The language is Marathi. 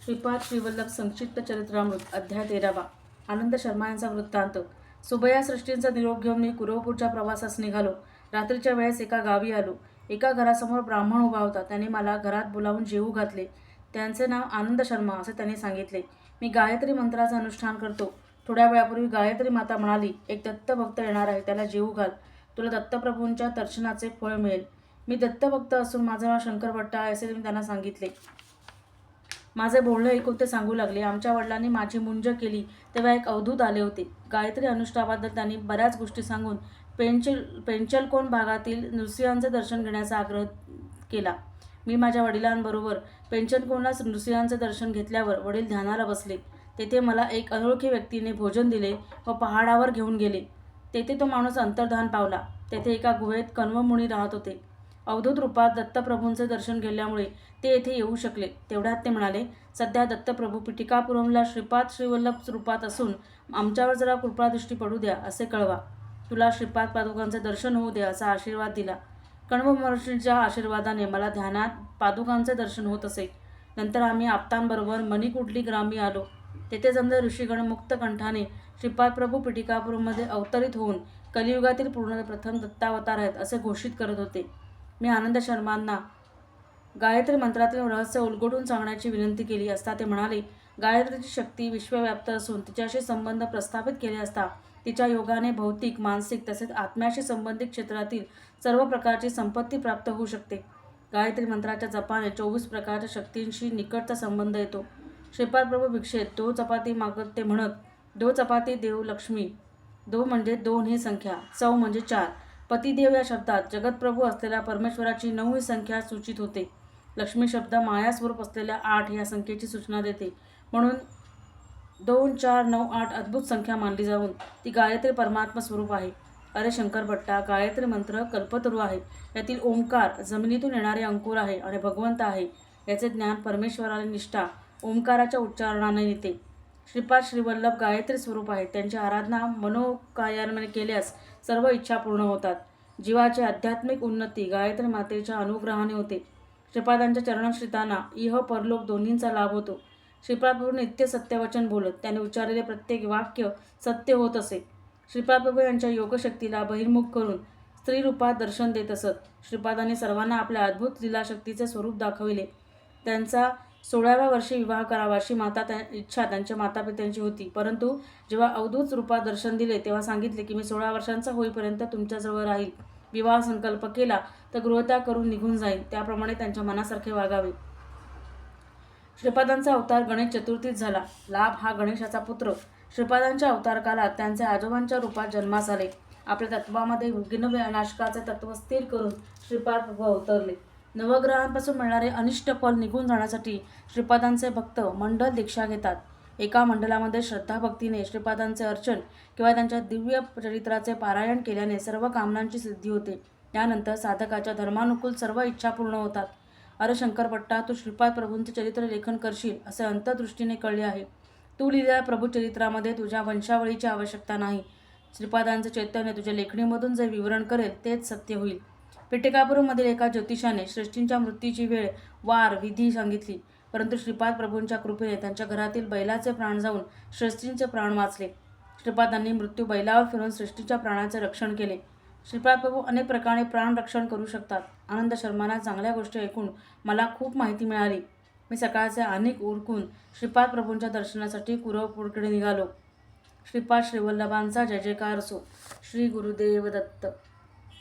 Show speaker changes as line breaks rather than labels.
श्रीपाद श्रीवल्लभ संक्षिप्त चरित्रामृत अध्याय 13वा. आनंद शर्मा यांचा वृत्तांत. सुबया सृष्टींचा निरोप घेऊन मी कुरवपूरच्या प्रवासास निघालो. रात्रीच्या वेळेस एका गावी आलो. एका घरासमोर ब्राह्मण उभा होता. त्याने मला घरात बोलावून जेवू घातले. त्यांचे नाव आनंद शर्मा असे त्यांनी सांगितले. मी गायत्री मंत्राचे अनुष्ठान करतो. थोड्या वेळापूर्वी गायत्री माता म्हणाली, एक दत्तभक्त येणार आहे, त्याला जेवू घाल, तुला दत्तप्रभूंच्या दर्शनाचे फळ मिळेल. मी दत्तभक्त असून माझं नाव शंकर भट्ट आहे असे मी त्यांना सांगितले. माझे बोलणे ऐकून ते सांगू लागले, आमच्या वडिलांनी माझी मुंज केली तेव्हा एक अवधूत आले होते. गायत्री अनुष्ठानाबद्दल त्यांनी बऱ्याच गोष्टी सांगून पेंचलकोन भागातील नृसिंहांचे दर्शन घेण्याचा आग्रह केला. मी माझ्या वडिलांबरोबर पेंचलकोनला नृसिंहांचे दर्शन घेतल्यावर वडील ध्यानाला बसले. तेथे मला एक अनोळखी व्यक्तीने भोजन दिले व पहाडावर घेऊन गेले. तेथे तो माणूस अंतर्धान पावला. तेथे एका गुहेत कण्वमुनी राहत होते. अवधूत रूपात दत्तप्रभूंचे दर्शन घेतल्यामुळे ते येथे येऊ शकले. तेवढ्यात ते म्हणाले, सध्या दत्तप्रभू पिटिकापुरमला श्रीपाद श्रीवल्लभ रूपात असून आमच्यावर जरा कृपादृष्टी पडू द्या असे कळवा. तुला श्रीपाद पादुकांचे दर्शन होऊ दे असा आशीर्वाद दिला. कण्व महर्षींच्या आशीर्वादाने मला ध्यानात पादुकांचे दर्शन होत असे. नंतर आम्ही आप्तांबरोबर मणिकुटली ग्रामी आलो. तेथे समजा ऋषीगण मुक्त कंठाने श्रीपाद प्रभू पिटिकापुरममध्ये अवतरित होऊन कलियुगातील प्रथम दत्तावतार आहेत असे घोषित करत होते. मी आनंद शर्मांना गायत्री मंत्रातील रहस्य उलगडून सांगण्याची विनंती केली असता ते म्हणाले, गायत्रीची शक्ती विश्वव्याप्त असून तिच्याशी संबंध प्रस्थापित केले असता तिच्या योगाने भौतिक, मानसिक तसेच आत्म्याशी संबंधित क्षेत्रातील सर्व प्रकारची संपत्ती प्राप्त होऊ शकते. गायत्री मंत्राच्या जपाने 24 प्रकारच्या शक्तींशी निकटचा संबंध येतो. श्रीपाद प्रभू भिक्षेत 2 चपाती मागत ते म्हणत, 2 चपाती देव लक्ष्मी. 2 म्हणजे 2 ही संख्या, चौ म्हणजे 4. पतिदेव या शब्दात जगतप्रभू असलेल्या परमेश्वराची 9 ही संख्या सूचित होते. लक्ष्मी शब्द मायास्वरूप असलेल्या 8 या संख्येची सूचना देते. म्हणून 2, 4, 9, 8 अद्भुत संख्या मानली जाऊन ती गायत्री परमात्मा स्वरूप आहे. अरे शंकर भट्टा, गायत्री मंत्र कल्पतरू आहे. यातील ओंकार जमिनीतून येणारे अंकुर आहे आणि भगवंत आहे. याचे ज्ञान परमेश्वराला निष्ठा ओंकाराच्या उच्चारणाने येते. श्रीपाद श्रीवल्लभ गायत्री स्वरूप आहे. त्यांची आराधना मनोकायाने केल्यास सर्व इच्छा पूर्ण होतात. जीवाची आध्यात्मिक उन्नती गायत्री मातेच्या अनुग्रहाने होते. श्रीपादांच्या चरणश्रितांना इह परलोक दोन्हींचा लाभ होतो. श्रीपाद प्रभू नित्य सत्यवचन बोलत. त्याने उच्चारलेले प्रत्येक वाक्य सत्य होत असे. श्रीपाद प्रभू यांच्या योगशक्तीला बहिर्मुख करून स्त्रीरूपात दर्शन देत असत. श्रीपादांनी सर्वांना आपल्या अद्भुत लीलाशक्तीचे स्वरूप दाखविले. त्यांचा 16व्या वर्षी विवाह करावा अशी इच्छा त्यांच्या मातापित्यांची होती. परंतु जेव्हा अवधूत रूपात दर्शन दिले तेव्हा सांगितले की मी 16 वर्षांचा होईपर्यंत तुमच्याजवळ राहील. विवाह संकल्प केला तर गृहत्याग करून निघून जाईल. त्याप्रमाणे त्यांच्या मनासारखे वागावे. श्रीपादांचा अवतार गणेश चतुर्थीत झाला. लाभ हा गणेशाचा पुत्र. श्रीपादांच्या अवतार कालात त्यांचे आजोबांच्या रूपात जन्मास आले. आपल्या तत्वामध्ये विघ्नविनाशकाचे तत्व स्थिर करून श्रीपाद प्रभू अवतरले. नवग्रहांपासून मिळणारे अनिष्ट फल निघून जाण्यासाठी श्रीपादांचे भक्त मंडल दीक्षा घेतात. एका मंडलामध्ये श्रद्धाभक्तीने श्रीपादांचे अर्चन किंवा त्यांच्या दिव्य चरित्राचे पारायण केल्याने सर्व कामनांची सिद्धी होते. त्यानंतर साधकाच्या धर्मानुकूल सर्व इच्छा पूर्ण होतात. अरे शंकर भट्टा, तू श्रीपाद प्रभूंचे चरित्र लेखन करशील असे अंतर्दृष्टीने कळले आहे. तू लिहिलेल्या प्रभू चरित्रामध्ये तुझ्या वंशावळीची आवश्यकता नाही. श्रीपादांचे चैतन्य तुझ्या लेखणीमधून जे विवरण करेल तेच सत्य होईल. पिटिकापुरमधील एका ज्योतिषाने सृष्टींच्या मृत्यूची वेळ, वार, विधी सांगितली. परंतु श्रीपाद प्रभूंच्या कृपेने त्यांच्या घरातील बैलाचे प्राण जाऊन सृष्टींचे प्राण वाचले. श्रीपादांनी मृत्यू बैलावर फिरून सृष्टीच्या प्राणाचे रक्षण केले. श्रीपाद प्रभू अनेक प्रकारे प्राण रक्षण करू शकतात. आनंद शर्मांना चांगल्या गोष्टी ऐकून मला खूप माहिती मिळाली. मी सकाळचे अनेक उरकून श्रीपाद प्रभूंच्या दर्शनासाठी कुरवपूरकडे निघालो. श्रीपाद श्रीवल्लभांचा जय जयकार असो. श्री गुरुदेव दत्त.